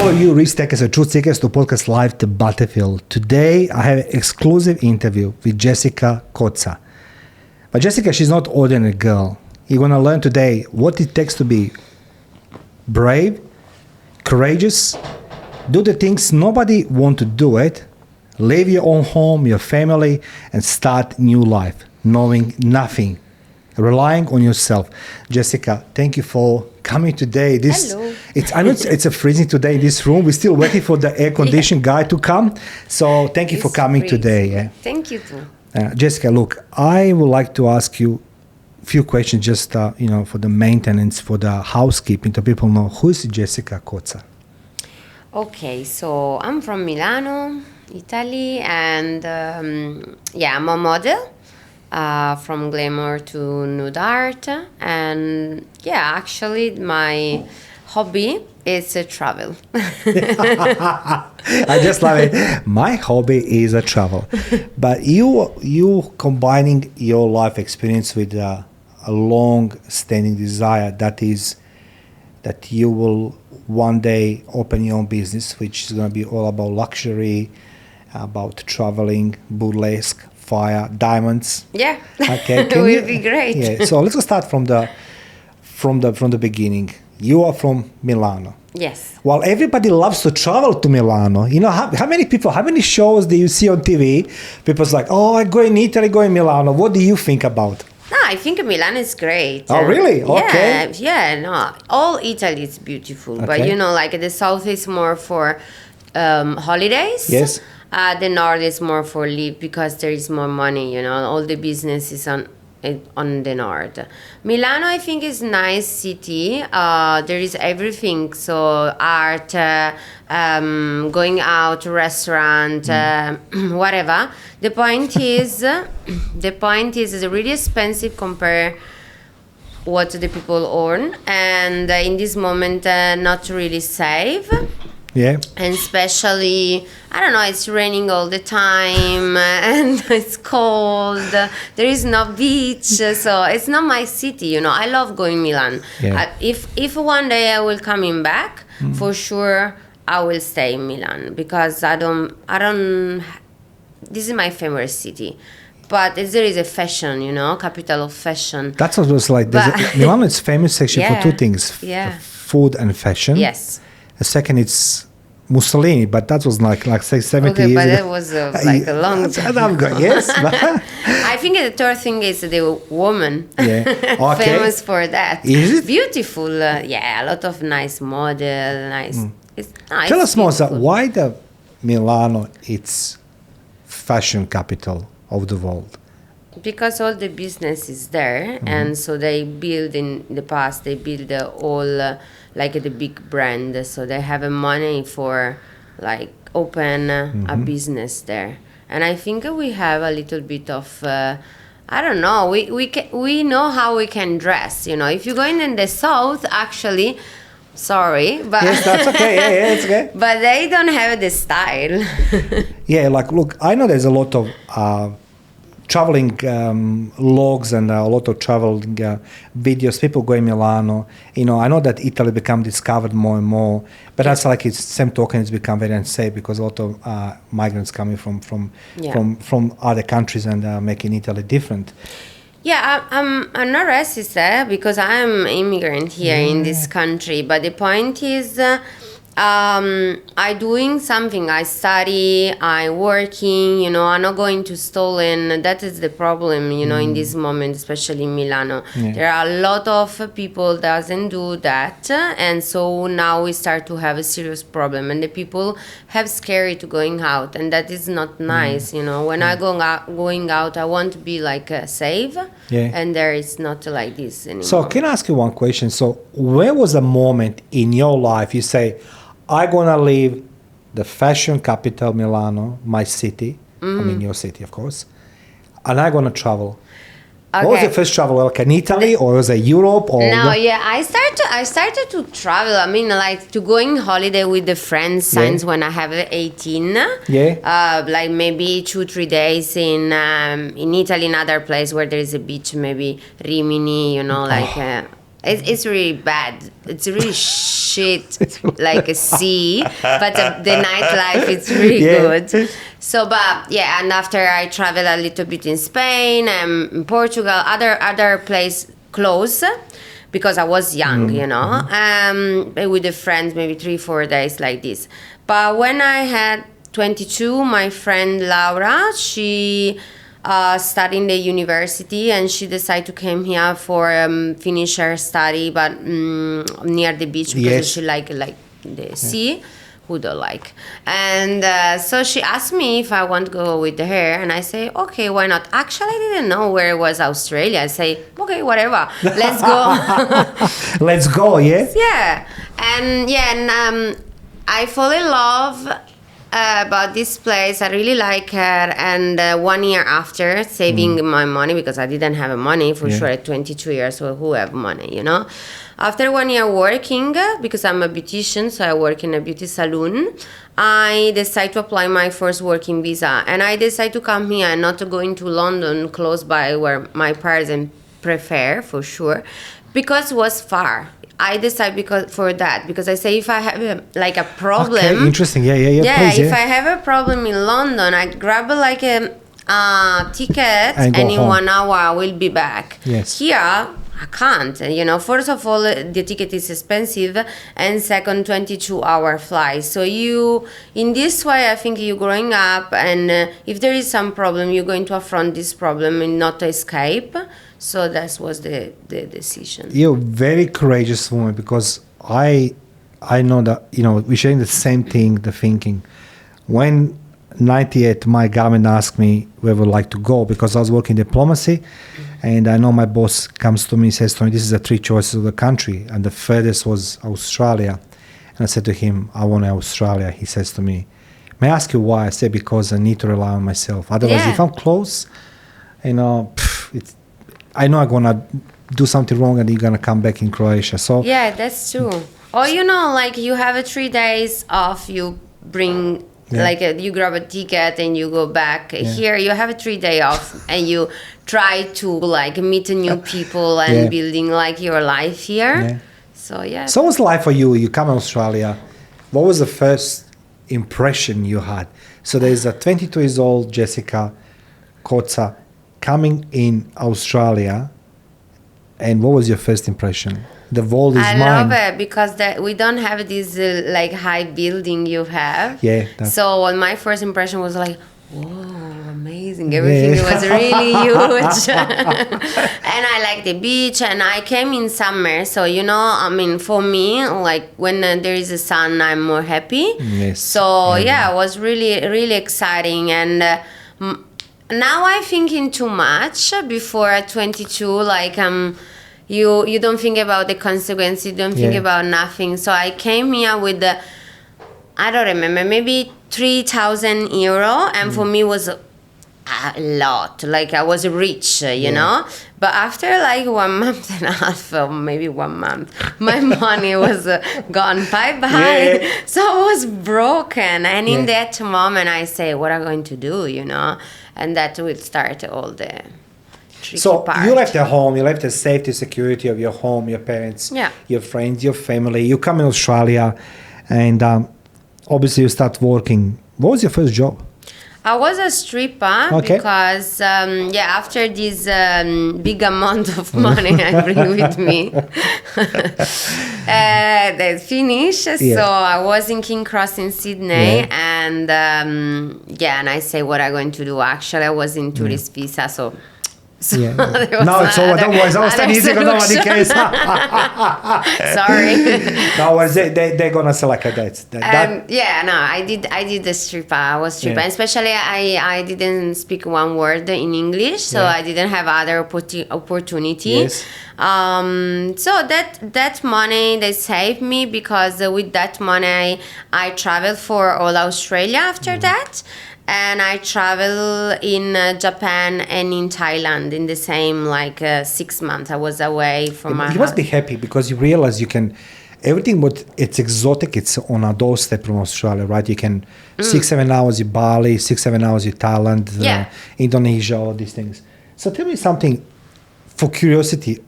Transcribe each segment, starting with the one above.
all of you risk takers and truth seekers to Podcast Live to Battlefield. Today I have an exclusive interview with Jessica Cozza. But Jessica, she's not ordinary girl. You're going to learn today what it takes to be brave, courageous, do the things nobody want to do it, leave your own home, your family, and start new life, knowing nothing, relying on yourself. Jessica, thank you for coming today. Hello. I know it's a freezing today in this room. We're still waiting for the air conditioned guy to come. So thank you for coming freezing today. Yeah. Thank you too. Jessica, look, I would like to ask you a few questions just, for the maintenance, for the housekeeping, to people know who is Jessica Cozza. Okay, so I'm from Milano, Italy, and I'm a model from glamour to nude art. And actually my hobby is travel. I just love it. My hobby is travel. But you combining your life experience with a long-standing desire that you will one day open your own business, which is going to be all about luxury, about traveling, burlesque, fire, diamonds. Yeah, Okay, it will be great. Yeah, so let's go start from the beginning. You are from Milano. Yes. Well, everybody loves to travel to Milano. You know, how many shows do you see on TV? People's like, oh, I go in Italy, go in Milano. What do you think about? No, I think Milan is great. Oh, really? Okay. No. All Italy is beautiful, but Okay. like the south is more for holidays. Yes. The north is more for live because there is more money. All the business is on the north. Milano, I think, is nice city. There is everything. So art, going out, restaurant, whatever. The point is it's really expensive compared what the people earn, and in this moment, not really safe. Yeah. And especially, I don't know, it's raining all the time and it's cold. There is no beach, so it's not my city. I love going Milan. Yeah. If one day I will coming back, for sure I will stay in Milan because I don't. This is my favorite city. But there is a fashion, capital of fashion. That's what it was like. Milano is famous actually for two things: Yeah. food and fashion. Yes. The second, it's Mussolini, but that was like say 70 Okay, years but ago. that was like a long time. I'm going, yes. I think the third thing is the woman. Yeah. Okay. Famous for that. Is it? Beautiful. A lot of nice model. Nice. It's nice. Tell us more, why the Milano it's fashion capital of the world? Because all the business is there, and so they build in the past. They build all like the big brand, so they have money for like open a business there. And I think we have a little bit of I don't know. We know how we can dress. If you're going in the south, actually. Sorry, but Yes, that's okay. Yeah, it's okay. but they don't have the style. Yeah, like look, I know there's a lot of traveling logs and a lot of traveling videos. People go in Milano. I know that Italy become discovered more and more, but that's like it's same token. It's become very unsafe because a lot of migrants coming from other countries and making Italy different. Yeah, I'm not racist because I'm immigrant here in this country. But the point is, I doing something. I study, I working. I'm not going to stolen. That is the problem. In this moment, especially in Milano, there are a lot of people doesn't do that, and so now we start to have a serious problem. And the people have scary to going out, and that is not nice. When I going out, I want to be like safe. Yeah. And there is not like this anymore. So can I ask you one question? So where was a moment in your life you say, I'm going to leave the fashion capital, Milano, my city, I mean your city, of course, and I'm going to travel? Okay. What was your first travel? Like in Italy or was it Europe? Or No, I started to travel. I mean, like to go on holiday with the friends since when I have 18. Yeah. Like maybe 2-3 days in Italy, another place where there is a beach, maybe Rimini, It's really bad. It's really shit, like a sea. But the nightlife is really good. So, but yeah, and after I traveled a little bit in Spain and in Portugal, other place close, because I was young, you know, with the friends, maybe 3-4 days like this. But when I had 22, my friend Laura, she studying the university, and she decided to come here for finish her study, but near the beach, because she like the sea. Who don't like? And so she asked me if I want to go with her, and I say, okay, why not? Actually, I didn't know where it was Australia. I say, okay, whatever, let's go. Let's go, yeah? Yeah, and I fall in love about this place. I really like her, and 1 year after saving my money, because I didn't have money for sure at 22 years old. Who have money, you know? After 1 year working, because I'm a beautician, so I work in a beauty salon, I decided to apply my first working visa, and I decided to come here and not to go into London, close by where my parents prefer for sure, because it was far. I decided because I say if I have a problem. Okay, interesting. Yeah. Please, if I have a problem in London, I grab a ticket, and in home. 1 hour I will be back. Yes. Here I can't. You know, first of all, the ticket is expensive, and second, 22-hour flight. So in this way, I think you're growing up, and if there is some problem, you're going to affront this problem and not escape. So that was the decision. You're a very courageous woman, because I know that, you know, we're sharing the same thing, the thinking. When 98, my government asked me where I would like to go, because I was working diplomacy, and I know my boss comes to me and says to me, this is the 3 choices of the country, and the furthest was Australia. And I said to him, I want Australia. He says to me, may I ask you why? I said, because I need to rely on myself. Otherwise, if I'm close, you know, I know I'm going to do something wrong, and you're going to come back in Croatia. So yeah, that's true. Or, you know, like you have 3 days off, you bring, you grab a ticket and you go back. Here you have 3 days off, and you try to meet new people and building your life here. So So what's life for you? You come to Australia. What was the first impression you had? So there's a 22 years old Jessica Cozza coming in Australia, and what was your first impression? The world is mine. I love it, because we don't have this high building you have. So my first impression was like, whoa, amazing. Everything was really huge. And I like the beach, and I came in summer. So, you know, I mean, for me, when there is a sun, I'm more happy. So, it was really, really exciting. And now I'm thinking too much. Before at 22, you don't think about the consequences, you don't think about nothing. So I came here with I don't remember, maybe 3,000 euro, and for me was a lot. I was rich, you know. But after 1 month and a half, or maybe 1 month, my money was gone, bye-bye. So I was broken, and in that moment I say, what am I going to do, you know? And that will start all the so part. You left the home, you left the safety, security of your home, your parents, your friends, your family. You come in Australia, and obviously you start working. What was your first job? I was a stripper because, after this big amount of money I bring with me, they finished. So I was in King Cross in Sydney, and and I say, what am I going to do? Actually, I was in tourist visa, so no, it's over. Don't worry. I was telling you, the case. Sorry. No worries. They're gonna select a date. I did the stripper. I was stripper, and especially I didn't speak one word in English, so I didn't have other opportunity. So that money they saved me, because with that money I traveled for all Australia after that. And I travel in Japan and in Thailand in the same 6 months. I was away from my house. You must be happy, because you realize you can, everything what it's exotic, it's on a doorstep from Australia, right? You can 6-7 hours in Bali, 6-7 hours in Thailand, Indonesia, all these things. So tell me something for curiosity.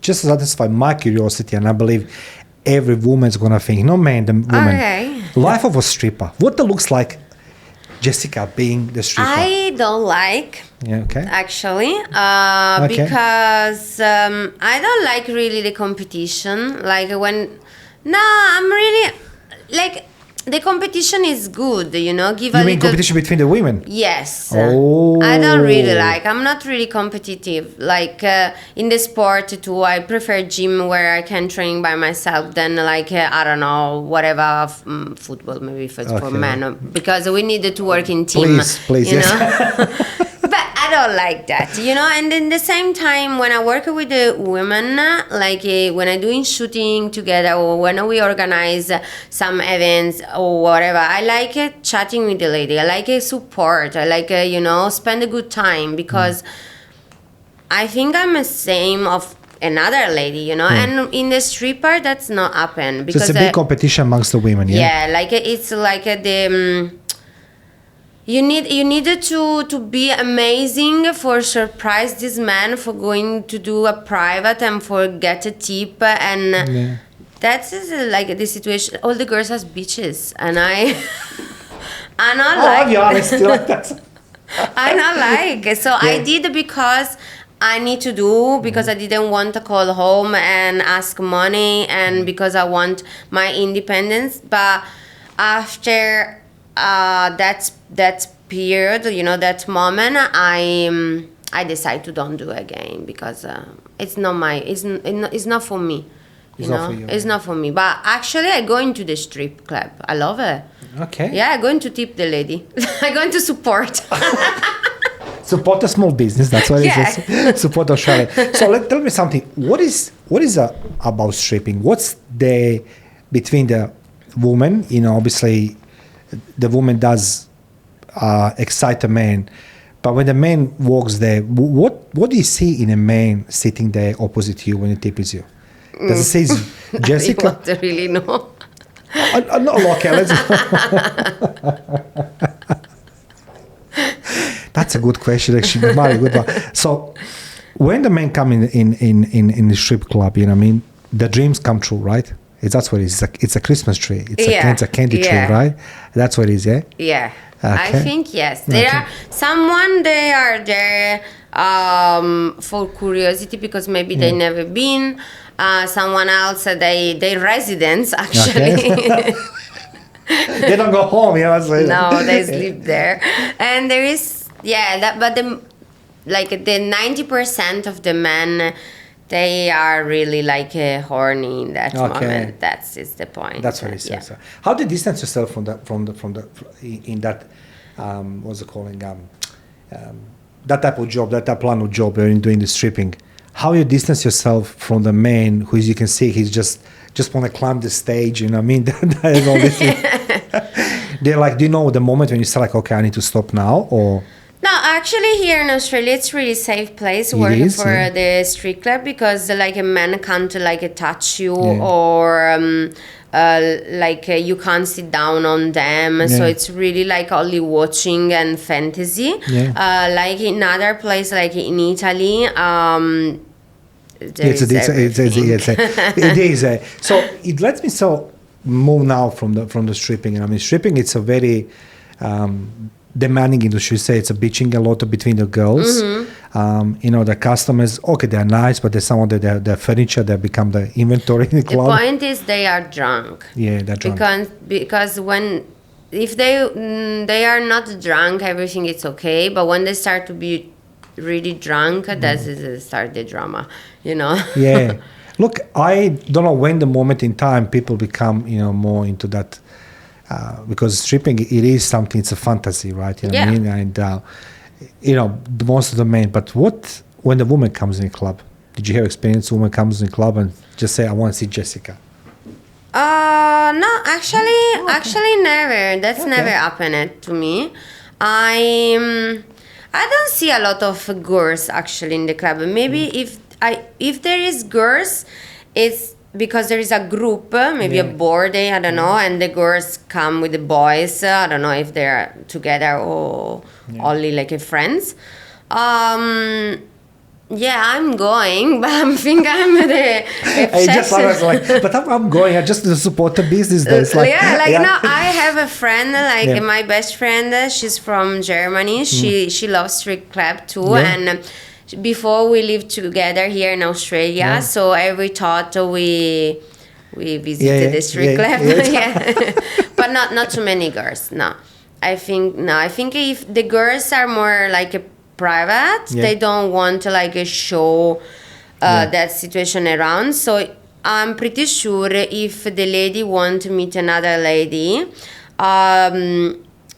just to satisfy my curiosity, and I believe every woman's gonna think, no man, the woman. Okay. Life of a stripper. What it looks like, Jessica being the stripper. I don't like, Yeah, okay. actually, Okay. because I don't like really the competition. Like I'm really like the competition is good, you know. Give You a mean little. competition between the women? Yes. Oh. I don't really like. I'm not really competitive. Like in the sport too, I prefer gym where I can train by myself than like I don't know, whatever football maybe if it's for Okay. men, because we need to work in team. Please, you yes. know. But I don't like that, you know. And in the same time, when I work with the women, like when I doing shooting together or when we organize some events or whatever, I like chatting with the lady. I like support. I like you know, spend a good time, because I think I'm the same of another lady, you know. And in the stripper, that's not happen So because it's a big competition amongst the women, yeah? yeah, like it's like the. You needed to be amazing for surprise this man for going to do a private and for get a tip, and Yeah. that is like the situation. All the girls has bitches, and I I not like I'll be honest, you like that. I not like. So I did because I need to do, because I didn't want to call home and ask money, and because I want my independence. But after that period, you know, that moment, I decide to don't do again, because it's not it's not for me. You It's know, not for you, it's not for me. But actually, I go into the strip club. I love it. Okay. Yeah, I'm going to tip the lady. I'm going to support. Support a small business. That's what Yeah. it is. Support Australia. So tell me something. What is about stripping? What's the between the woman? You know, obviously, the woman does excite a man, but when the man walks there, what do you see in a man sitting there opposite you when he tips you? Does it say Jessica? I want to really know. No, okay, let's. That's a good question, actually. Very good one. So, when the men come in the strip club, you know, what I mean, the dreams come true, right? That's what it is. It's a Christmas tree. It's a candy tree, right? That's what it is, yeah. Yeah, Okay. I think yes. There are someone they are there for curiosity, because maybe they never been. Someone else they residents actually. Okay. They don't go home, you know. So No, they sleep there, and there is but the 90% of the men, they are really like horny in that moment. That's is the point. That's what it Yeah. says. How do you distance yourself from the in that what's it calling that type of job, that type of job where you're doing the stripping? How you distance yourself from the man who, as you can see, he's just want to climb the stage, you know what I mean? That is all this thing. They're like, do you know the moment when you say like, okay, I need to stop now, or? No, actually, here in Australia, it's really safe place It working is, for yeah. the street club, because like a man can't like touch you or you can't sit down on them. So Yeah. it's really like only watching and fantasy. Yeah. Like in other place, like in Italy, there It is. So it lets me move now from the stripping. And I mean, stripping, it's a very demanding industry. Say it's a bitching a lot between the girls. You know, the customers, okay, they're nice, but there's someone that their furniture, they become the inventory in the The club. point is they are drunk. Yeah, they're drunk. Because if they are not drunk, everything is okay. But when they start to be really drunk, that's start the drama, you know. Yeah. Look, I don't know when the moment in time people become, you know, more into that, because stripping, it is something, it's a fantasy, right? You know what I mean? And, you know, most of the men, but when the woman comes in a club, did you hear experience woman comes in a club and just say, I want to see Jessica? No, actually never. That's never happened to me. I don't see a lot of girls actually in the club. Maybe if there is girls, it's because there is a group, maybe a board day, I don't know, and the girls come with the boys. I don't know if they're together or only like friends. Yeah, I'm going, but I think I'm the I just like, but I'm going. I just to support the business. There's like, no, I have a friend, my best friend. She's from Germany. She loves strip club too, and before we lived together here in Australia, so every thought we visited the strip club, but not too many girls. No, I think if the girls are more like a private, they don't want to like show that situation around. So I'm pretty sure if the lady want to meet another lady,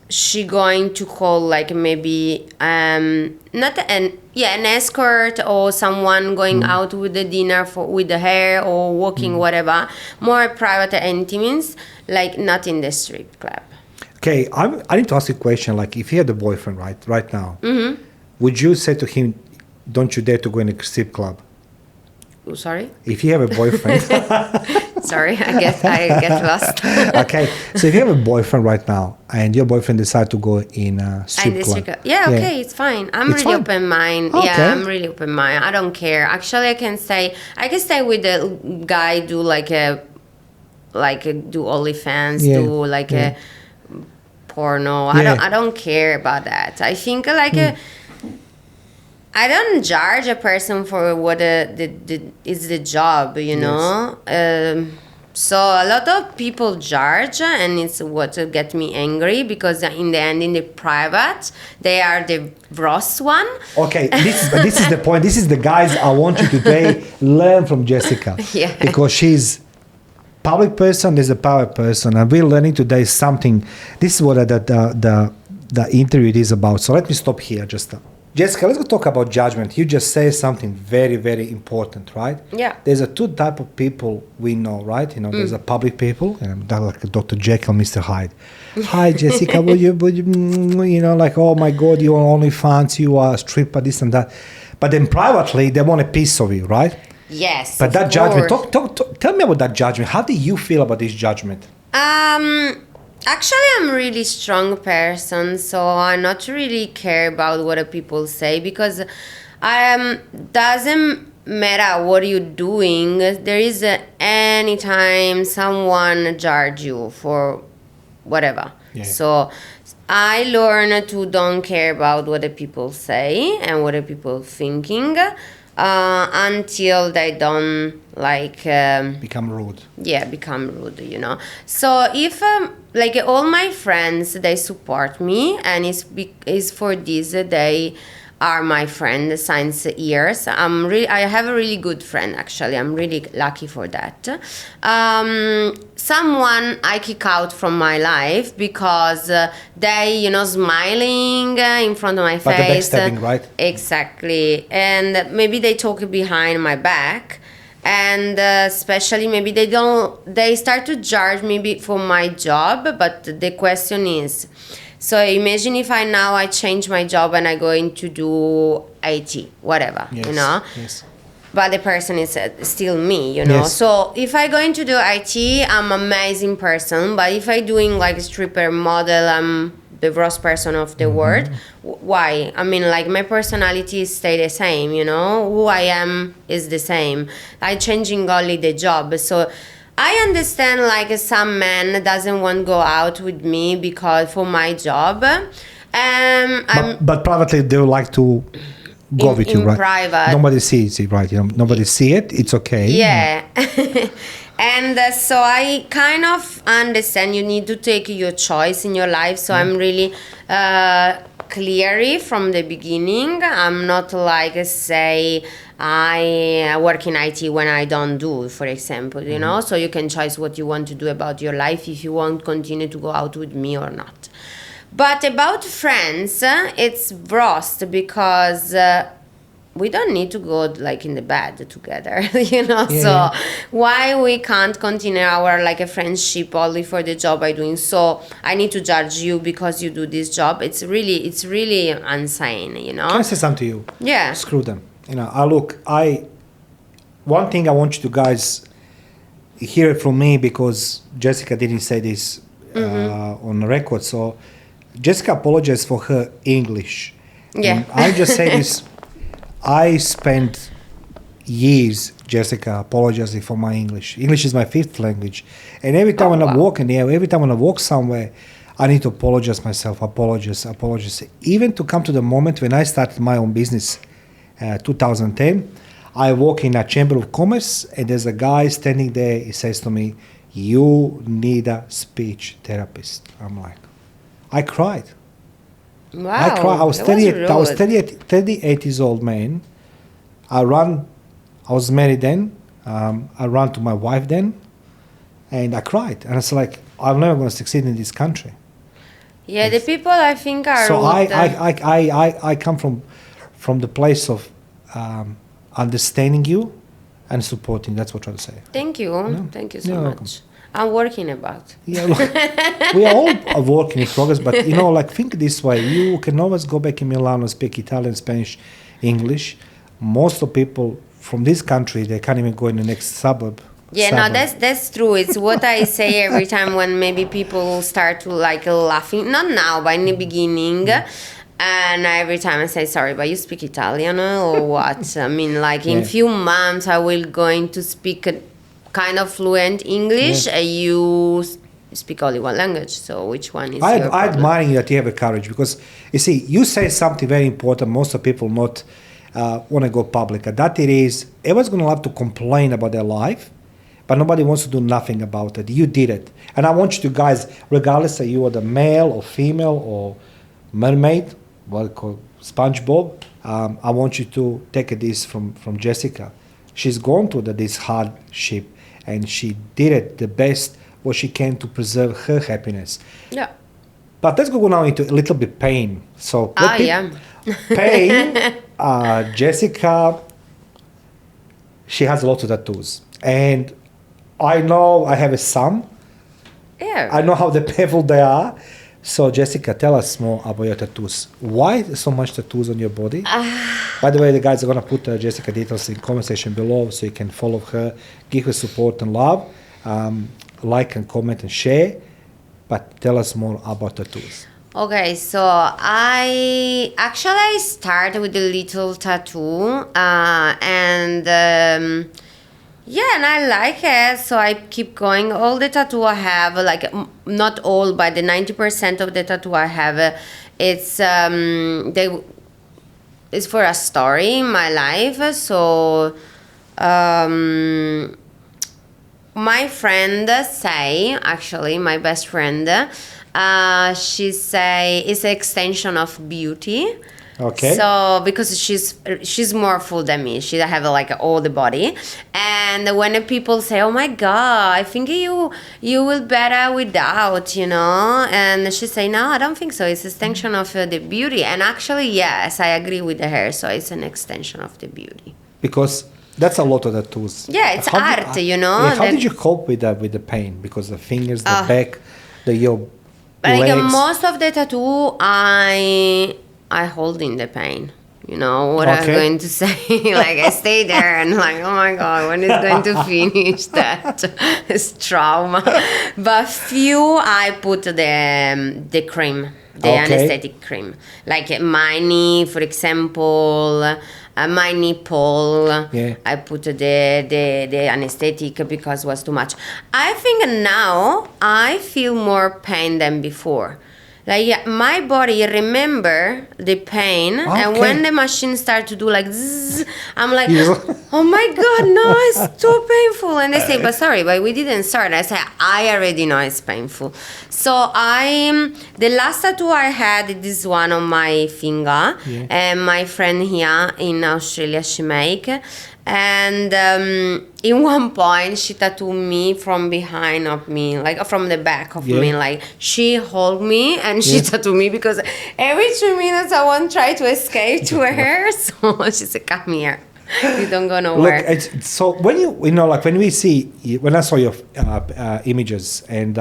she going to call like maybe not an escort or someone going out with the dinner with the hair or walking whatever, more private and intimate, like not in the strip club. Okay, I need to ask you a question. Like, if you had a boyfriend right now, would you say to him, "Don't you dare to go in a strip club"? Oh, sorry? If you have a boyfriend, sorry, I get lost. Okay, so if you have a boyfriend right now and your boyfriend decides to go in a strip club, okay, it's fine. I'm really open minded. Okay. Yeah, I'm really open minded. I don't care. Actually, I can stay with the guy, do do OnlyFans, do a porno. I don't care about that. I think I don't judge a person for what is the job, you know. So a lot of people judge, and it's what get me angry, because in the end, in the private, they are the gross one. Okay, this is the point. This is the guys I want you to today learn from Jessica, because she's public person, there's a private person, and we're learning today something. This is what the interview is about. So let me stop here, Jessica, let's go talk about judgment. You just say something very, very important, right? Yeah. There's a two type of people we know, right? You know, there's a public people, and like Dr. Jekyll, Mr. Hyde. Hi, Jessica, would you, like, oh my God, you are OnlyFans, you are a stripper, this and that. But then privately, they want a piece of you, right? Yes. But that judgment, tell me about that judgment. How do you feel about this judgment? Actually, I'm a really strong person, so I not really care about what people say, because doesn't matter what you're doing. There is any time someone judge you for whatever. Yeah. So I learn to don't care about what the people say and what the people thinking. Until they don't become rude. Yeah, become rude, you know. So if all my friends, they support me, and it's for this they are my friend since years. I have a really good friend, actually. I'm really lucky for that. Someone I kick out from my life because they, smiling in front of my face. Like backstabbing, right? Exactly. And maybe they talk behind my back. And especially maybe they start to judge me for my job. But the question is, so imagine if I change my job and I go into do IT, whatever, Yes. But the person is still me, Yes. So if I go into do IT, I'm an amazing person. But if I doing like a stripper model, I'm the worst person of the world. Why? I mean, my personality stay the same, Who I am is the same. I changing only the job. So I understand some man doesn't want to go out with me because for my job. But privately they would like to go with you, right? Private. Nobody sees it, right? Nobody see it. It's okay. Yeah. And so I kind of understand you need to take your choice in your life. So I'm really clear from the beginning. I'm not say I work in IT when I don't do, for example, So you can choose what you want to do about your life, if you want to continue to go out with me or not. But about friends, it's worst because we don't need to go in the bed together, So why we can't continue our a friendship only for the job I'm doing? So I need to judge you because you do this job. It's really insane, Can I say something to you? Yeah. Screw them. One thing I want you to guys hear it from me, because Jessica didn't say this on the record. So Jessica apologized for her English. Yeah. And I just say this. I spent years, Jessica, apologizing for my English. English is my fifth language. And every time when I walk in here, every time when I walk somewhere, I need to apologize myself, apologize. Even to come to the moment when I started my own business, 2010, I walk in a chamber of commerce and there's a guy standing there. He says to me, "You need a speech therapist." I'm like, I cried. Wow. I cried. I was that 38. I was rude. 38 years old man. I was married then. I ran to my wife then, and I cried. And it's like, I'm never going to succeed in this country. Yeah, the people I think are So rude. I come from the place of understanding you and supporting. That's what I'm trying to say. Thank you. Thank you so You're much. welcome. I'm working about. Yeah, look, we are all a work in progress, but think this way. You can always go back in Milan and speak Italian, Spanish, English. Most of people from this country, they can't even go in the next suburb. Yeah, no, that's true. It's what I say every time when maybe people start to like laughing. Not now, but in the beginning. And every time I say, sorry, but you speak Italian or what? I mean, like in few months, I will going to speak a kind of fluent English. You speak only one language. So which one is your I problem? admire you that you have a courage because, you see, you say something very important. Most of people not want to go public. And that it is, everyone's going to have to complain about their life, but nobody wants to do nothing about it. You did it. And I want you to guys, regardless of you are the male or female or mermaid, what we call SpongeBob, I want you to take this from Jessica. She's gone through this hardship and she did it the best what she can to preserve her happiness. Yeah. But let's go now into a little bit pain. So Yeah. pain, Jessica, she has a lot of tattoos. And I know I have a son. Yeah. I know how the painful they are. So Jessica, tell us more about your tattoos. Why so much tattoos on your body? By the way, the guys are going to put Jessica details in the comment section below so you can follow her, give her support and love, like and comment and share. But tell us more about tattoos. Okay, so I started with a little tattoo, and I like it. So I keep going. All the tattoo I have, like not all, but the 90% of the tattoo I have, it's for a story in my life. So my friend say, actually, my best friend, she say it's an extension of beauty. Okay. So because she's more full than me, she have like all the body, and when people say, "Oh my God, I think you will better without," and she say, "No, I don't think so. It's an extension of the beauty." And actually, yes, I agree with her. So it's an extension of the beauty. Because that's a lot of tattoos. Yeah, it's art, Yeah, how did you cope with the pain? Because the fingers, the back, your like legs. most of the tattoo, I hold in the pain. You know what I'm Okay. going to say? Like I stay there and like, oh my God, when is going to finish that? It's trauma. But few I put the cream, the anesthetic cream. Like my knee, for example, my nipple. Yeah. I put the anesthetic because it was too much. I think now I feel more pain than before. Like my body remember the pain, and when the machine start to do like zzz, I'm like, oh my God, no, it's too painful. And they say, but sorry, but we didn't start. I say, I already know it's painful. So the last tattoo I had, this one on my finger, and my friend here in Australia, she make. And in one point she tattooed me from behind of me, like from the back of me, like she hold me and she tattooed me because every 2 minutes I want to try to escape to her. So she said, come here, you don't go nowhere. Look, so when when I saw your images and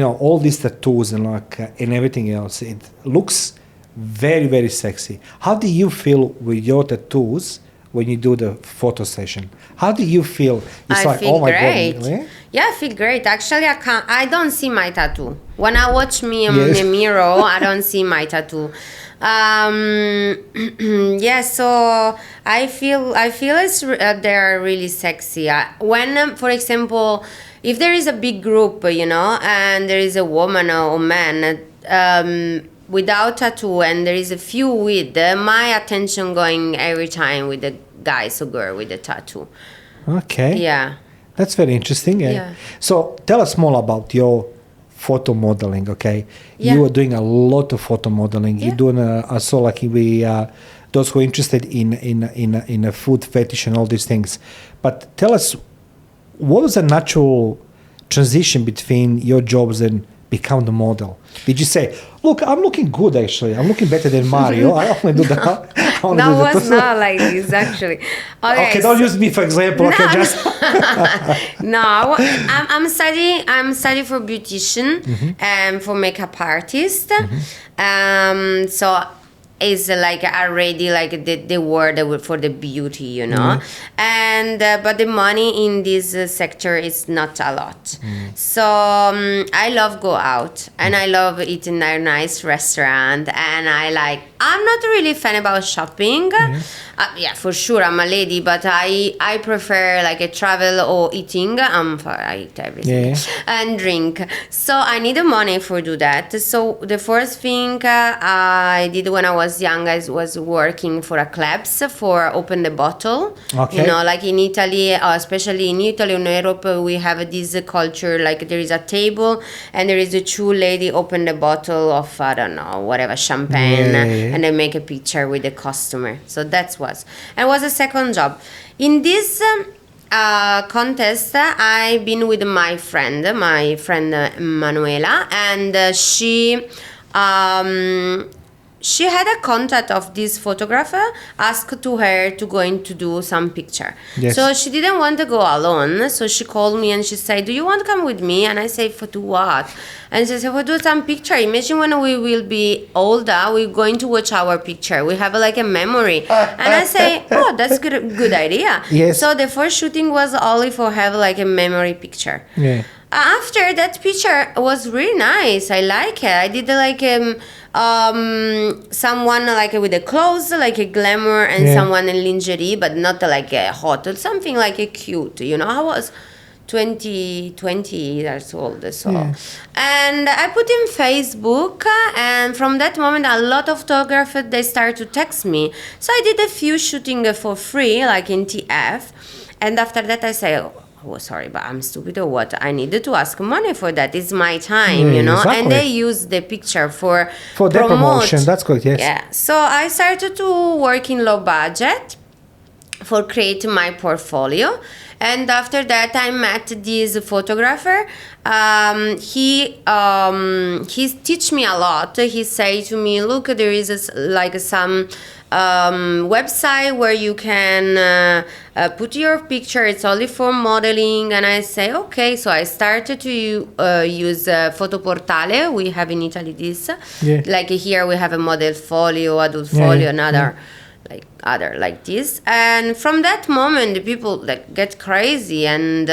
all these tattoos and and everything else, it looks very, very sexy. How do you feel with your tattoos when you do the photo session? How do you feel? It's I like, feel oh my great. God, really? Yeah, I feel great. Actually, I don't see my tattoo. When I watch me in Yes. the mirror, I don't see my tattoo. Yeah, so I feel they're really sexy. When, for example, if there is a big group, and there is a woman or man without tattoo, and there is a few with, my attention going every time with the guys or girl with the tattoo. Okay. Yeah. That's very interesting. Yeah. So tell us more about your photo modeling, okay? Yeah. You are doing a lot of photo modeling. Yeah. You're doing I saw like those who are interested in a food fetish and all these things. But tell us, what was the natural transition between your jobs and become the model? Did you say, look, I'm looking good actually. I'm looking better than Mario. I want to do that. That was not like this, actually. Okay, don't use me for example. No, Okay, just no. I'm studying for beautician and for makeup artist. So is like already like the word for the beauty, and but the money in this sector is not a lot. So I love go out and I love eating in a nice restaurant, and I'm not really fan about shopping. Yeah, for sure I'm a lady, but I prefer like a travel or eating. I eat everything and drink. So I need the money for do that. So the first thing I did when I was young, I was working for a clubs for open the bottle. Okay. Like in Italy, especially in Italy and Europe, we have this culture, like there is a table and there is a two lady open the bottle of, I don't know, whatever, champagne, and they make a picture with the customer. So that was. And it was a second job. In this contest, I've been with my friend Manuela, and she had a contact of this photographer, asked to her to go in to do some picture. Yes. So she didn't want to go alone. So she called me and she said, do you want to come with me? And I said, for do what? And she said, for do some picture. Imagine when we will be older, we're going to watch our picture. We have like a memory. And I say, oh, that's good idea. Yes. So the first shooting was only for have like a memory picture. Yeah. After that picture was really nice. I like it. I did like someone like with the clothes, like a glamour, and someone in lingerie, but not like a hot, something like a cute. I was 20 years old, so and I put in Facebook, and from that moment a lot of photographers they start to text me. So I did a few shooting for free, like in TF, and after that I say, oh, sorry, but I'm stupid or what? I needed to ask money for that. It's my time, Exactly. And they use the picture for their promotion. That's good, yes. Yeah. So I started to work in low budget for creating my portfolio. And after that, I met this photographer. He teach me a lot. He say to me, look, there is some website where you can put your picture. It's only for modeling. And I say, okay. So I started to use Fotoportale. We have in Italy this. Yeah. Like here we have a model folio, adult folio, another. Like this, and from that moment the people like get crazy, and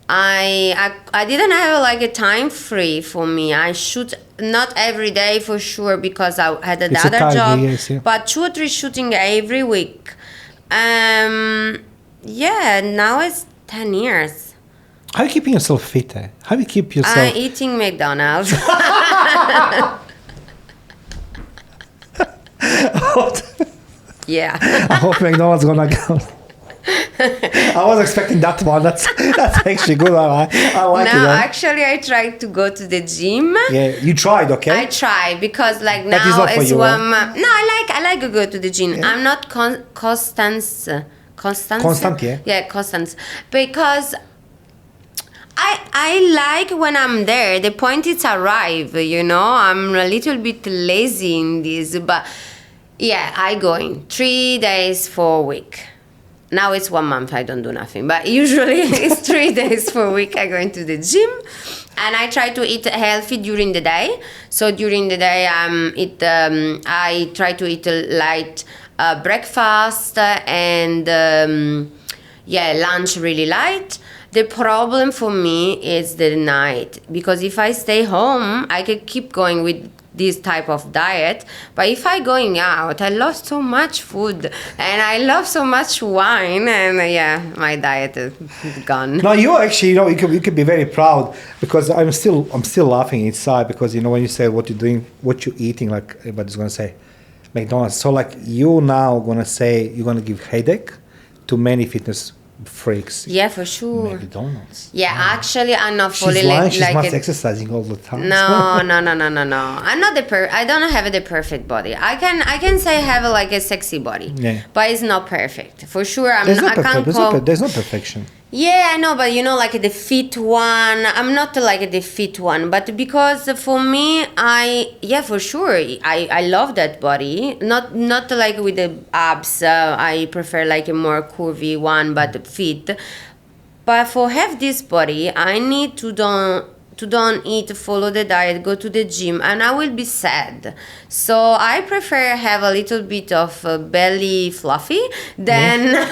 I didn't have like a time free for me. I shoot not every day for sure because I had another job, but 2 or 3 shooting every week. Now it's 10 years. How are you keeping yourself fit? How do you keep yourself? I'm eating McDonald's. Yeah. I hope McDonald's gonna go. I was expecting that one. That's actually good. I like it. No, actually, I tried to go to the gym. Yeah, you tried, okay? I tried because like That now it's it's you, one. No, I like to go to the gym. Yeah. I'm not constant. Yeah. Yeah, constant because. I like when I'm there. The point is arrive. I'm a little bit lazy in this, but. Yeah, I go in 3 days for a week. Now it's 1 month, I don't do nothing. But usually it's 3 days for a week I go into the gym. And I try to eat healthy during the day. So during the day I try to eat light breakfast and lunch really light. The problem for me is the night, because if I stay home, I can keep going with this type of diet. But if I going out, I love so much food and I love so much wine, and my diet is gone. No, you actually, you could be very proud, because I'm still laughing inside, because when you say what you're doing, what you're eating, like everybody's gonna say McDonald's. So like you now gonna say you're gonna give headache to many fitness freaks. Yeah, for sure. McDonald's. Yeah, actually, I'm not fully She's lying. She's like not exercising all the time. No. I'm not I don't have the perfect body. I can say I have like a sexy body, but it's not perfect. For sure, There's no perfection. Yeah, I know, but like the fit one, I'm not like the fit one, but because for me, for sure, I love that body. Not like with the abs. I prefer like a more curvy one, but fit. But for have this body, I need to don't eat, follow the diet, go to the gym, and I will be sad. So I prefer have a little bit of belly fluffy than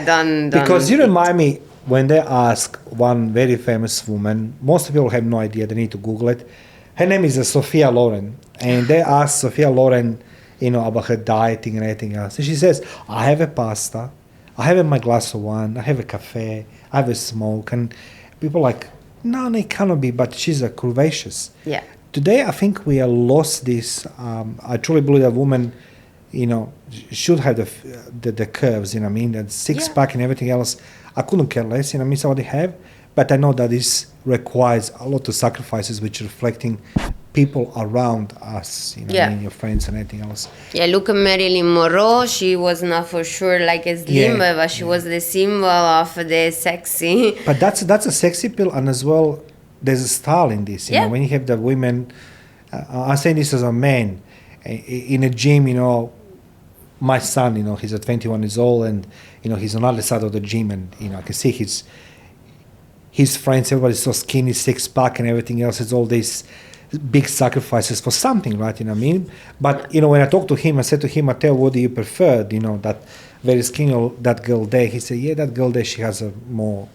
don't. Because you remind me, when they ask one very famous woman, most people have no idea, they need to Google it. Her name is Sophia Loren, and they ask Sophia Loren, about her dieting and everything else. And she says, I have a pasta, I have my glass of wine, I have a cafe, I have a smoke, and people are like, no, it cannot be, but she's a curvaceous. Yeah. Today, I think we have lost this. I truly believe that woman, should have the curves, and six pack and everything else. I couldn't care less, what they have, but I know that this requires a lot of sacrifices, which reflecting people around us, your friends and anything else. Yeah, look at Marilyn Monroe. She was not for sure like a slim, but she was the symbol of the sexy. But that's a sexy pill, and as well, there's a style in this. When you have the women, I'm saying this as a man, in a gym, my son, he's at 21 years old, and he's on the other side of the gym, and I can see his friends, everybody's so skinny, six pack and everything else. It's all these big sacrifices for something, right? But when I talked to him, I said to him, Matteo, what do you prefer? That very skinny, that girl there. He said, that girl there, she has a more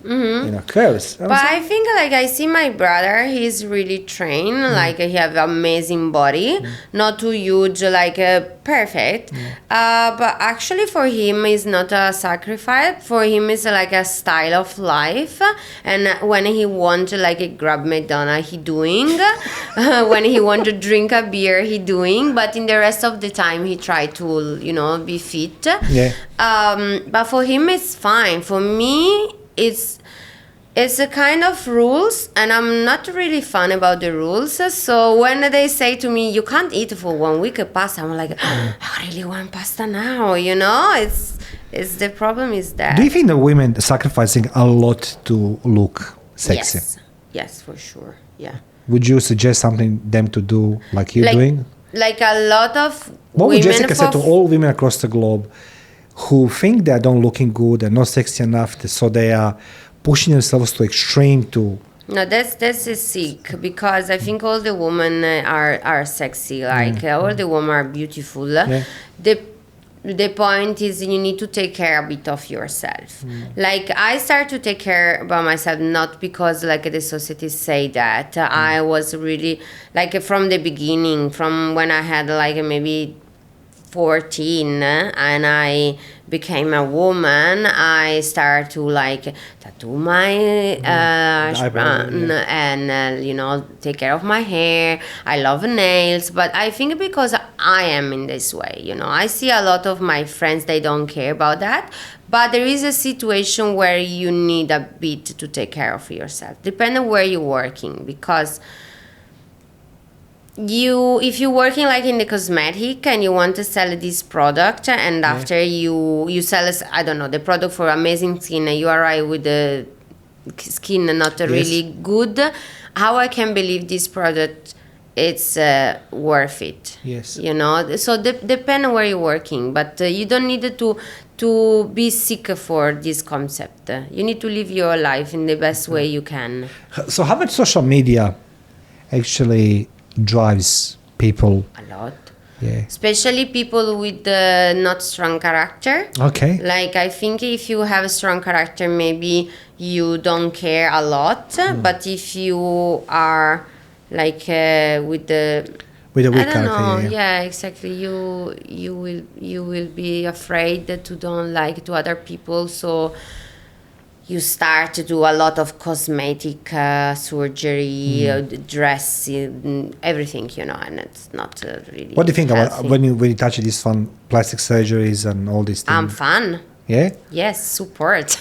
curves. But I think I see my brother, he's really trained, like he have amazing body, not too huge, like perfect. But actually for him is not a sacrifice. For him is like a style of life. And when he want to like grab McDonald's, he doing. When he want to drink a beer, he doing. But in the rest of the time, he try to, be fit. Yeah. But for him, it's fine. For me, it's a kind of rules, and I'm not really fun about the rules. So when they say to me, you can't eat for 1 week a pasta, I'm like, I really want pasta now, It's the problem is that. Do you think the women are sacrificing a lot to look sexy? Yes, for sure, yeah. Would you suggest something them to do like you're doing? Like a lot of what women. Would Jessica say to all women across the globe who think they don't looking good, they're not sexy enough, so they are pushing themselves to extreme to... No, that's sick, because I think all the women are sexy, like all the women are beautiful. Yeah. The point is you need to take care a bit of yourself. Like I start to take care about myself, not because like the society say that. I was really like from the beginning, from when I had like maybe 14 and I became a woman, I started to like tattoo my and take care of my hair. I love nails, but I think because I am in this way, I see a lot of my friends, they don't care about that, but there is a situation where you need a bit to take care of yourself, depending on where you're working, because if you're working like in the cosmetic and you want to sell this product, and after you sell the product for amazing skin, and you arrive with the skin not really good, how I can believe this product it's worth it? Yes. So depend on where you're working, but you don't need to be sick for this concept. You need to live your life in the best way you can. So how much social media actually drives people? A lot. Yeah. Especially people with not strong character. Okay. Like, I think if you have a strong character, maybe you don't care a lot. But if you are like with the With a weak I don't know. character, Yeah, exactly. You will be afraid to don't like to other people, so you start to do a lot of cosmetic surgery, dressing, everything, and it's not really. What do you think about healthy. when you touch this on plastic surgeries and all these things? Fun. Yeah. Yes, support.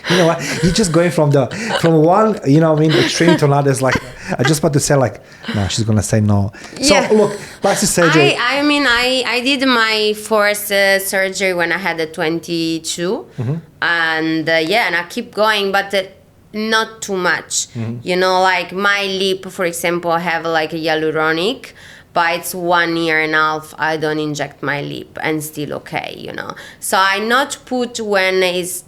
You know what? You're just going from one, extreme to another. It's like I just about to say like, no, she's gonna say no. So Yeah. look, plastic surgery. I did my first surgery when I had 22, and and I keep going, but not too much. Like my lip, for example, I have like a hyaluronic. But it's 1 year and a half I don't inject my lip and still okay. So I not put when is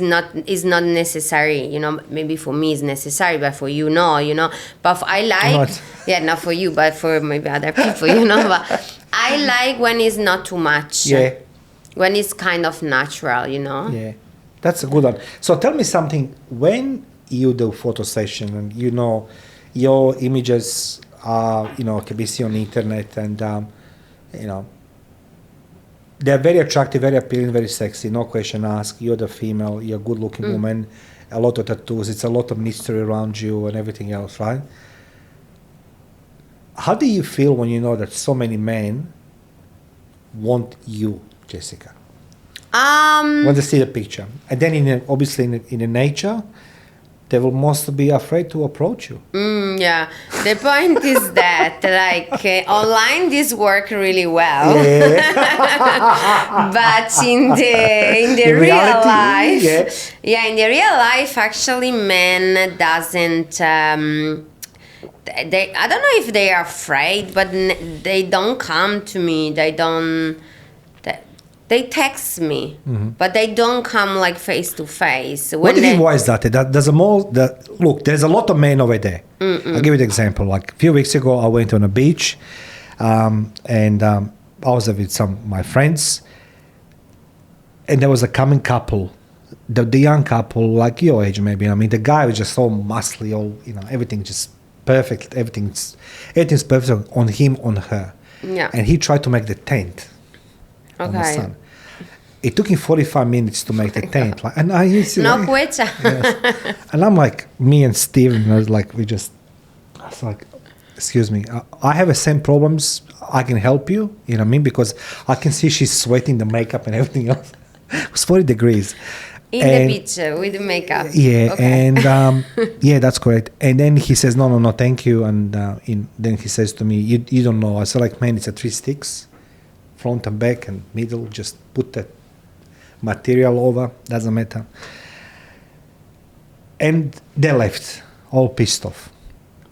not necessary. Maybe for me it's necessary, but for you no. But I like not for you, but for maybe other people. But I like when it's not too much. Yeah. When it's kind of natural. Yeah, that's a good one. So tell me something. When you do photo session and your images can be seen on the internet and they're very attractive, very appealing, very sexy, no question asked. You're the female, you're a good looking woman, a lot of tattoos, it's a lot of mystery around you and everything else, right? How do you feel when you know that so many men want you, Jessica? When they see the picture. And then obviously in the nature, they will mostly be afraid to approach you. Yeah, the point is that online this work really well, but in the real reality, life, in the real life, actually, men doesn't. I don't know if they are afraid, but they don't come to me. They don't. They text me, but they don't come like face to face. What do you think? Why is that? Look, there's a lot of men over there. I'll give you an example. Like a few weeks ago, I went on a beach, and I was there with some of my friends, and there was a coming couple, the young couple, like your age maybe. I mean, the guy was just so muscly, all everything just perfect. Everything's perfect on him, on her. Yeah. And he tried to make the tent. On the sun. It took him 45 minutes to make the tent. And I used to, no quecha. Yes. And I'm like, me and Steven, I was like, excuse me, I have the same problems. I can help you, you know what I mean? Because I can see she's sweating the makeup and everything else. It was 40 degrees. In the picture with the makeup. Yeah, okay. and yeah, that's correct. And then he says, no, thank you. And then he says to me, you don't know. I said, like, man, it's a 3 sticks. Front and back and middle, just put that material over, doesn't matter. And they left, all pissed off.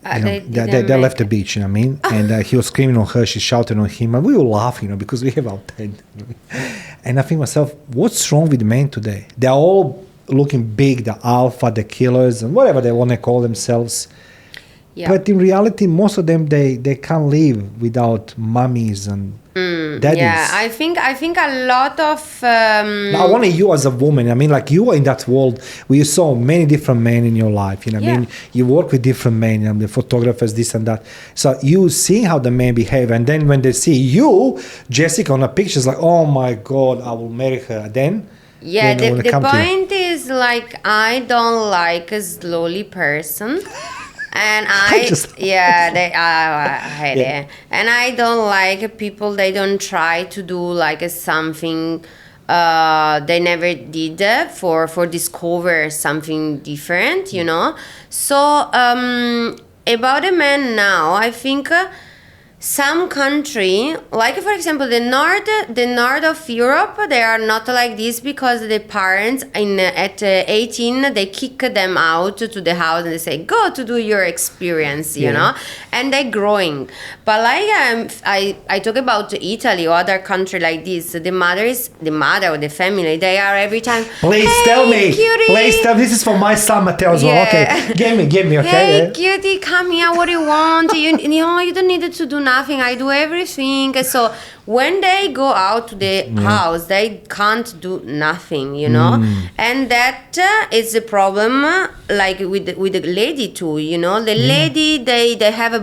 They left the beach, you know what I mean? And he was screaming on her, she shouted on him, and we were laughing, because we have our tent. And I think myself, what's wrong with men today? They're all looking big, the alpha, the killers, and whatever they want to call themselves. Yeah. But in reality, most of them, they can't live without mummies and daddies. Yeah, I think a lot of... I want you as a woman. I mean, like, you are in that world where you saw many different men in your life. You know what I mean? You work with different men, the photographers, this and that. So you see how the men behave. And then when they see you, Jessica, on a picture, it's like, oh my God, I will marry her. Then... Yeah, the point is, like, I don't like a slowly person. And I hate it. And I don't like people, they don't try to do like something they never did for discover something different, you know. So about a man now, I think some country, like for example the north of Europe, they are not like this because the parents at 18 they kick them out to the house and they say go to do your experience, you know, and they're growing. But like I talk about Italy or other country like this, the mother or the family, they are every time, please tell me, this is for my son Matteo as well. Okay, give me, okay. Hey cutie, come here, what do you want? You don't need to do nothing. I do everything. So when they go out to the house, they can't do nothing, you know. And that is a problem, like with the lady too, you know. The lady, they have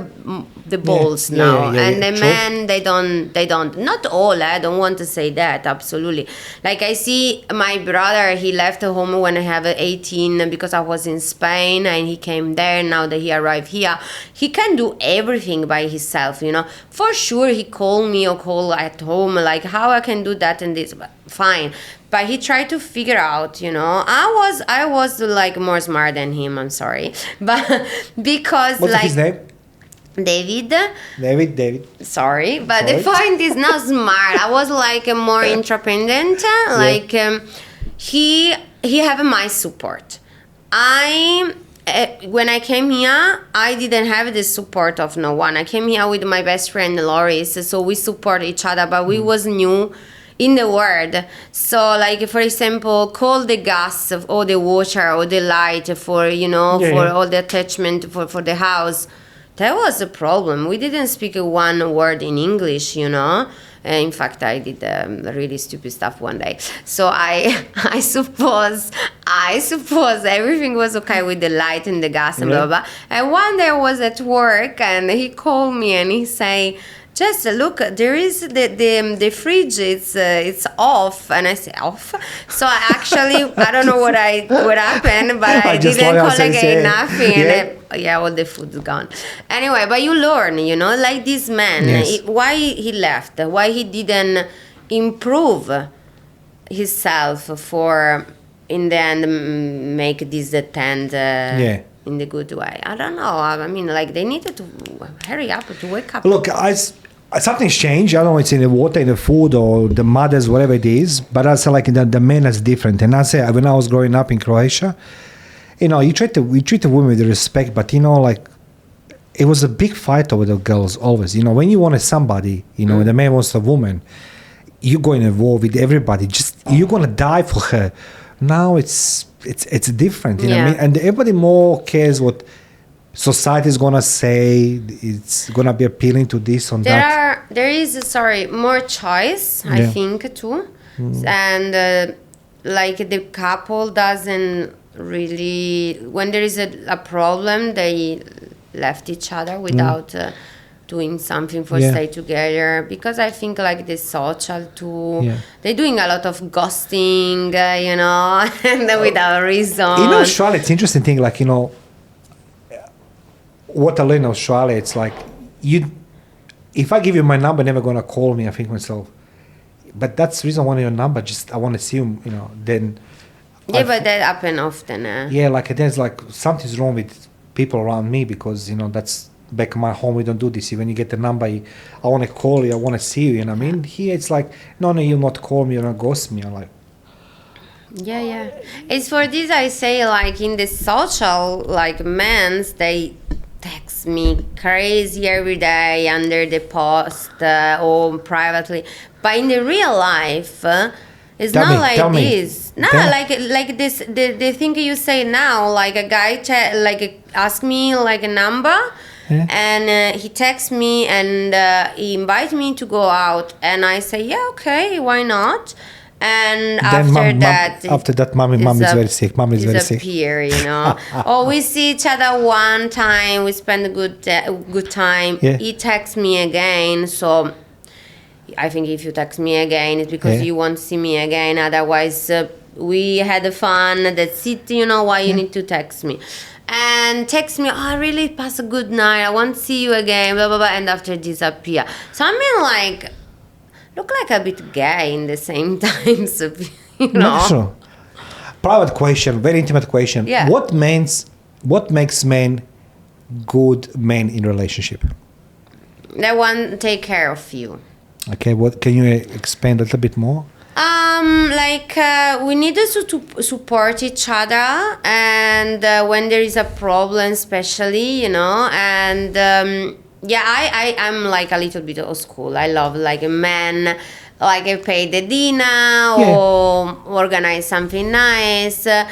the balls now, and the men, they don't. Not all. I don't want to say that. Absolutely. Like I see my brother, he left home when I have 18 because I was in Spain, and he came there. Now that he arrived here, he can do everything by himself, you know. For sure, he called me or call at home, like how I can do that and this, but fine. But he tried to figure out, you know. I was like more smart than him. I'm sorry, but because What's his name? David. Sorry, but the point is not smart. I was like a more independent. Like he have my support. When I came here, I didn't have the support of no one. I came here with my best friend Loris, so we support each other. But we was new in the world, so like for example, call the gas or the water or the light for, you know, for all the attachment for the house. That was a problem. We didn't speak one word in English, you know. In fact, I did really stupid stuff one day. So I suppose everything was okay with the light and the gas and blah, blah, blah. And one day I was at work and he called me and he say, just look, there is the fridge. It's off, and I say off. So I don't know what happened, but I didn't call again nothing, and all the food's gone. Anyway, but you learn, you know, like this man. Why he left? Why he didn't improve himself for in the end make this attend in the good way? I don't know. I mean, like they needed to hurry up to wake up. Look, something's changed. I don't know, it's in the water, in the food, or the mothers, whatever it is. But I say like the men is different. And I say when I was growing up in Croatia, you know, we treat the women with respect, but you know, like it was a big fight over the girls always. You know, when you wanted somebody, you know, when the man wants a woman, you're going to war with everybody. Just you're going to die for her. Now it's different. You know what I mean? And everybody more cares what society is gonna say. It's gonna be appealing to this or that. There is more choice, I think too, and like the couple doesn't really, when there is a problem, they left each other without doing something for stay together, because I think like the social too, they're doing a lot of ghosting, you know, and without reason. In Australia, it's interesting thing, like, you know, what I learned in Australia, it's like if I give you my number, never gonna call me. I think myself, but that's the reason I want your number. Just I want to see you, you know. Then but that happen often. Like there's like something's wrong with people around me, because you know that's back in my home. We don't do this. When you get the number, I want to call you. I want to see you. You know what I mean? Here it's like no, you'll not call me. You're not ghost me. I'm like. It's for this I say, like in the social, like men's, they text me crazy every day under the post or privately, but in the real life it's not like this. No, like this the thing you say now, like a guy ask me like a number, and he texts me and he invites me to go out, and I say okay, why not? And after that, mom is very sick. Mom is very sick. Disappear, you know. Or we see each other one time, we spend a good time. He texts me again, so I think if you text me again, it's because you want to see me again. Otherwise, we had fun. That's it. You know why you need to text me. And text me, I really passed a good night. I want to see you again. Blah blah blah. And after disappear. So I mean, like. Look like a bit gay in the same time, so, you know. Not sure. Private question, very intimate question. What makes men good men in relationship? They want to take care of you. Okay, what can you expand a little bit more? We need to support each other, and when there is a problem, especially, you know, and I'm like a little bit old school. I love like a man like I pay the dinner or organize something nice. When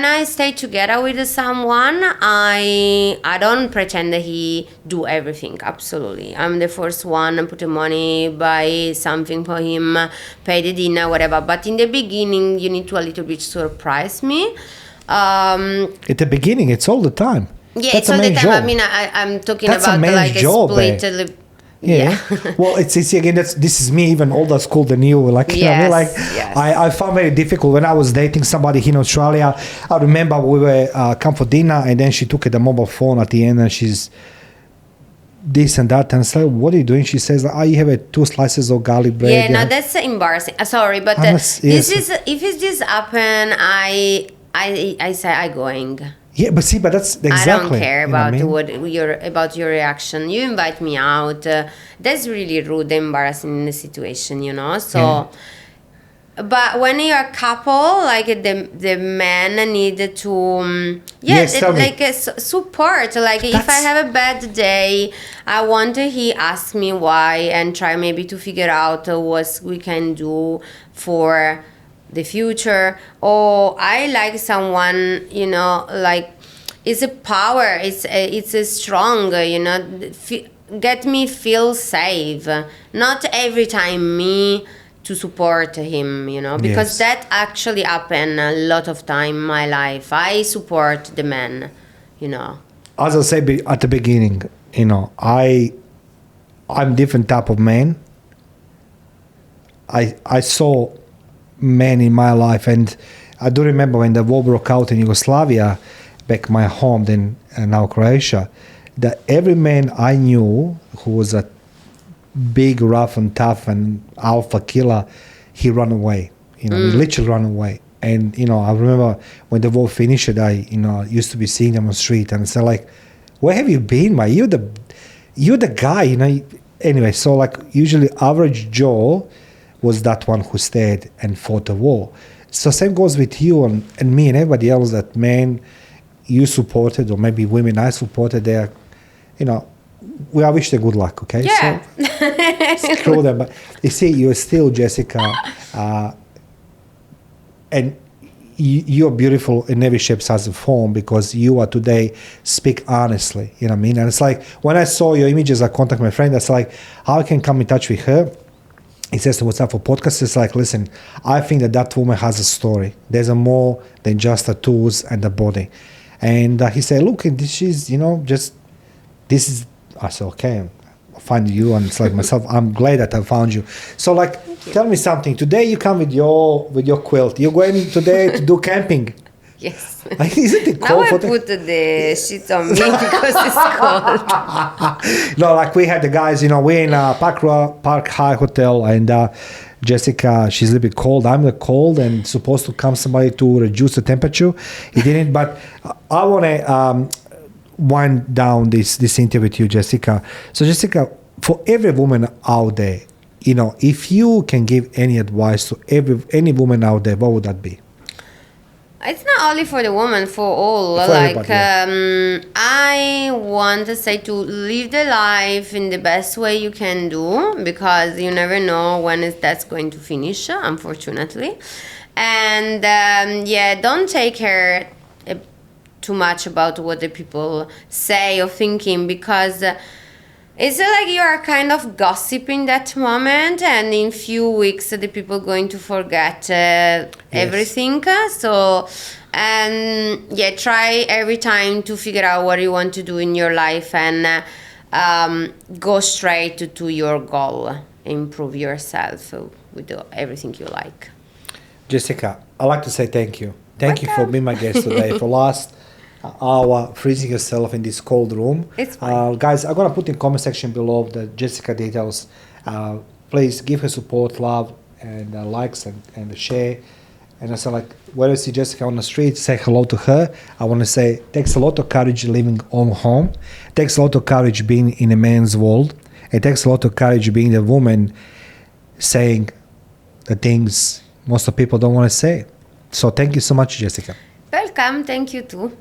I stay together with someone, I don't pretend that he do everything. Absolutely, I'm the first one put the money, buy something for him, pay the dinner, whatever. But in the beginning, you need to a little bit surprise me. At the beginning, it's all the time. Yeah, That's it's all the time. job. I mean, I'm talking That's about like a job, split. Yeah. Well, it's again. This is me even older school than you. Like you know, what I mean? Like yes. I found very difficult when I was dating somebody here in Australia. I remember we were come for dinner, and then she took the mobile phone at the end, and she's this and that, and it's like, what are you doing? She says, you have 2 slices of garlic bread. Yeah, no, that's embarrassing. Sorry, but this is if it just happen, I say I going. Yeah, but that's exactly. I don't care about what I mean? about your reaction. You invite me out. That's really rude, embarrassing in the situation, you know. So, but when you're a couple, like the man need to, support. Like if I have a bad day, I want he ask me why and try maybe to figure out what we can do for the future. Or I like someone, you know, like it's a power, it's a strong, you know, get me feel safe, not every time me to support him, you know, because that actually happen a lot of time in my life. I support the man, you know. As I said at the beginning, you know, I'm different type of man. I saw men in my life, and I do remember when the war broke out in Yugoslavia, back my home, then now Croatia, that every man I knew who was a big, rough and tough and alpha killer, he ran away. You know, he literally ran away. And, you know, I remember when the war finished, I used to be seeing them on the street, and it's like, where have you been, man? You're the guy, you know. Anyway, so like usually average Joe was that one who stayed and fought the war. So same goes with you and me and everybody else, that men you supported, or maybe women I supported, they're, you know, I wish them good luck, okay? Yeah. So screw them. But you see, you're still Jessica, and you're beautiful in every shape, size, and form, because you are today speak honestly, you know what I mean? And it's like, when I saw your images, I contacted my friend, that's like, how I can come in touch with her? He says, what's up for podcast? It's like, listen, I think that woman has a story. There's a more than just the tools and the body. And he said, look, this is, you know, this is, I said, okay, I'll find you. And it's like myself, I'm glad that I found you. So like, tell me something. Today you come with your quilt. You're going today to do camping. Yes. Isn't it cold? Now I put the shit on me because it's cold. No, like we had the guys, you know, we're in a Park High Hotel, and Jessica, she's a little bit cold. I'm cold, and supposed to come somebody to reduce the temperature. He didn't, but I want to wind down this interview with you, Jessica. So Jessica, for every woman out there, you know, if you can give any advice to any woman out there, what would that be? It's not only for the woman, for all. For like, yeah. I want to say to live the life in the best way you can do, because you never know when that's going to finish, unfortunately. And don't take care too much about what the people say or thinking, because it's like you are kind of gossiping that moment, and in few weeks the people are going to forget everything. So, try every time to figure out what you want to do in your life, and go straight to your goal. Improve yourself with everything you like. Jessica, I'd like to say thank you. Thank you for being my guest today. For last hour freezing yourself in this cold room. It's fine. Guys, I'm going to put in comment section below the Jessica details. Please give her support, love, and likes and the share. And I say, like, when I see Jessica on the street, say hello to her. I want to say, it takes a lot of courage living on home. It takes a lot of courage being in a man's world. It takes a lot of courage being a woman saying the things most of people don't want to say. So thank you so much, Jessica. Welcome. Thank you too.